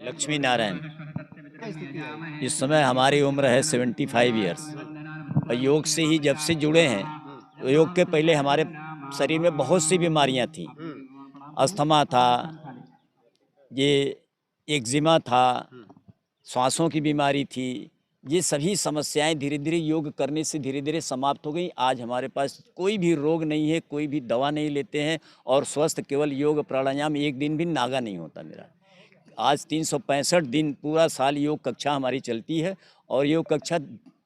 लक्ष्मी नारायण। क्या स्थिति है? इस समय हमारी उम्र है 75 ईयर्स और योग से ही जब से जुड़े हैं, हुँ, तो योग के पहले हमारे शरीर में बहुत सी बीमारियां थीं। हुँ, अस्थमा था, ये एक्जिमा था, हुँ। श्वासों की बीमारी थी। ये सभी समस्याएं धीरे-धीरे योग करने से धीरे-धीरे समाप्त हो गई। आज हमारे पास कोई भी रोग नहीं है, कोई भी दवा नहीं लेते हैं और स्वस्थ केवल योग प्राणायाम, एक दिन भी नागा नहीं होता मेरा। आज 365 दिन पूरा साल योग कक्षा हमारी चलती है और योग कक्षा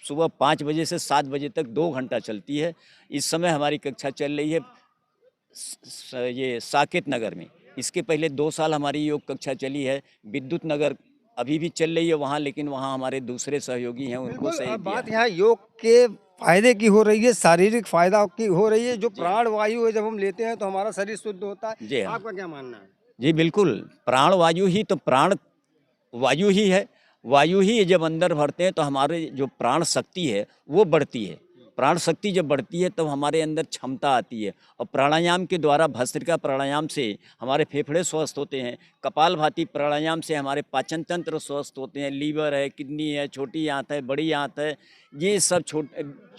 सुबह 5 बजे से 7 बजे तक 2 घंटा चलती है। इस समय हमारी कक्षा चल रही है ये साकेत नगर में। इसके पहले 2 साल हमारी योग कक्षा चली है विद्युत नगर, अभी भी चल रही है वहाँ, लेकिन वहाँ हमारे दूसरे सहयोगी हैं, उनको बिल्कुल सही दिया बात है। यहाँ योग के फ़ायदे की हो रही है, शारीरिक फ़ायदा की हो रही है, जो जी, प्राण वायु है जब हम लेते हैं तो हमारा शरीर शुद्ध होता है। जी हाँ। आपका क्या मानना है? जी, बिल्कुल। प्राण वायु ही तो प्राण वायु ही है। वायु ही जब अंदर भरते हैं तो हमारे जो प्राण शक्ति है वो बढ़ती है। प्राण शक्ति जब बढ़ती है तब हमारे अंदर क्षमता आती है और प्राणायाम के द्वारा भस्त्रिका प्राणायाम से हमारे फेफड़े स्वस्थ होते हैं। कपालभाति प्राणायाम से हमारे पाचन तंत्र स्वस्थ होते हैं। लीवर है, किडनी है, छोटी आँत है, बड़ी आँत है, ये सब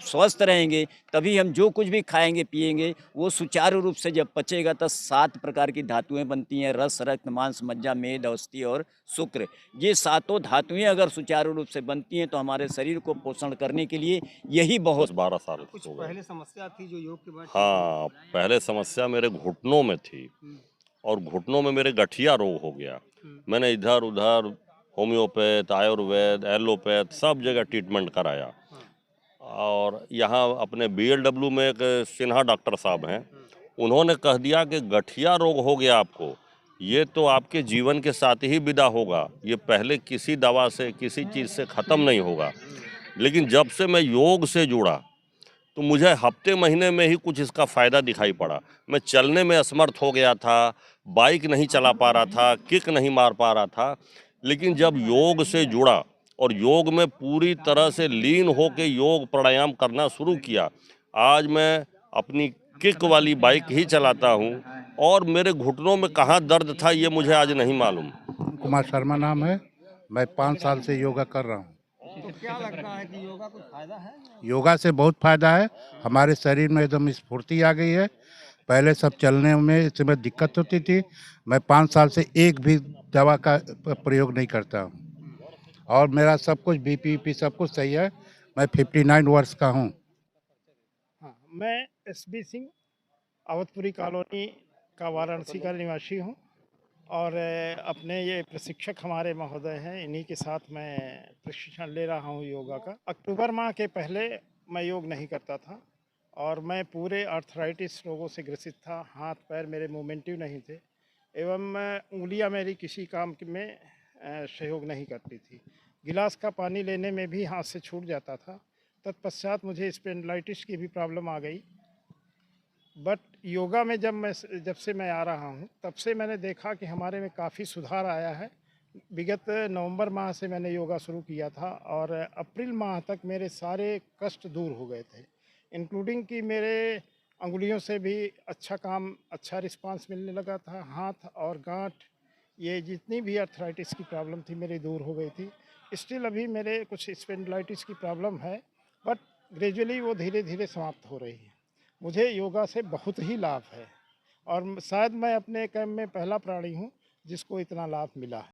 स्वस्थ रहेंगे तभी हम जो कुछ भी खाएँगे, पिएँगे वो सुचारू रूप से जब पचेगा तो 7 प्रकार की धातुएँ बनती हैं, रस, रक्त, मांस, मज्जा, मेद, अस्थि और शुक्र। ये सातों धातुएँ अगर सुचारू रूप से बनती हैं तो हमारे शरीर को पोषण करने के लिए यही बहुत 10-12 साल कुछ हो गए। पहले समस्या थी जो योग के बाद ठीक हुई? हाँ, पहले समस्या मेरे घुटनों में थी हुँ, और घुटनों में मेरे गठिया रोग हो गया। हुँ, मैंने इधर-उधर होम्योपैथ, आयुर्वेद, एलोपैथ सब जगह ट्रीटमेंट कराया हाँ, और यहाँ अपने बीएलडब्ल्यू में एक सिन्हा डॉक्टर साहब हैं, हुँ, उन्होंने कह दिया कि गठिया रोग हो गया आपको, ये तो आपके जीवन के साथ ही विदा होगा, ये पहले किसी दवा से, किसी चीज़ से ख़त्म नहीं होगा। हुँ, लेकिन जब से मैं योग से जुड़ा तो मुझे हफ्ते महीने में ही कुछ इसका फ़ायदा दिखाई पड़ा। मैं चलने में असमर्थ हो गया था, बाइक नहीं चला पा रहा था, किक नहीं मार पा रहा था। लेकिन जब योग से जुड़ा और योग में पूरी तरह से लीन होके योग प्राणायाम करना शुरू किया, आज मैं अपनी किक वाली बाइक ही चलाता हूँ और मेरे घुटनों में कहाँ दर्द था ये मुझे आज नहीं मालूम। कुमार शर्मा नाम है। मैं 5 साल से योगा कर रहा हूँ। तो क्या लगता है कि योगा कुछ फ़ायदा है या योगा से बहुत फ़ायदा है। हमारे शरीर में एकदम स्फूर्ति आ गई है। पहले सब चलने में इस समय दिक्कत होती थी। मैं 5 साल से एक भी दवा का प्रयोग नहीं करता हूँ और मेरा सब कुछ बीपी-वीपी सब कुछ सही है। मैं 59 वर्ष का हूँ। हाँ, मैं एसबी सिंह अवधपुरी कॉलोनी का वाराणसी का निवासी हूँ और अपने ये प्रशिक्षक हमारे महोदय हैं, इन्हीं के साथ मैं प्रशिक्षण ले रहा हूँ योगा का। अक्टूबर माह के पहले मैं योग नहीं करता था और मैं पूरे आर्थराइटिस रोगों से ग्रसित था। हाथ पैर मेरे मूवमेंटिव नहीं थे एवं उँगलियाँ मेरी किसी काम में सहयोग नहीं करती थी। गिलास का पानी लेने में भी हाथ से छूट जाता था। तत्पश्चात मुझे स्पेंडिलाइटिस की भी प्रॉब्लम आ गई। बट योगा में जब से मैं आ रहा हूँ तब से मैंने देखा कि हमारे में काफ़ी सुधार आया है। विगत नवंबर माह से मैंने योगा शुरू किया था और अप्रैल माह तक मेरे सारे कष्ट दूर हो गए थे, इंक्लूडिंग कि मेरे अंगुलियों से भी अच्छा रिस्पांस मिलने लगा था। हाथ और गांठ ये जितनी भी अर्थराइटिस की प्रॉब्लम थी मेरी दूर हो गई थी। स्टिल अभी मेरे कुछ स्पेंडिलाइटिस की प्रॉब्लम है बट ग्रेजुअली वो धीरे धीरे समाप्त हो रही है। मुझे योगा से बहुत ही लाभ है और शायद मैं अपने कैंप में पहला प्राणी हूँ जिसको इतना लाभ मिला है।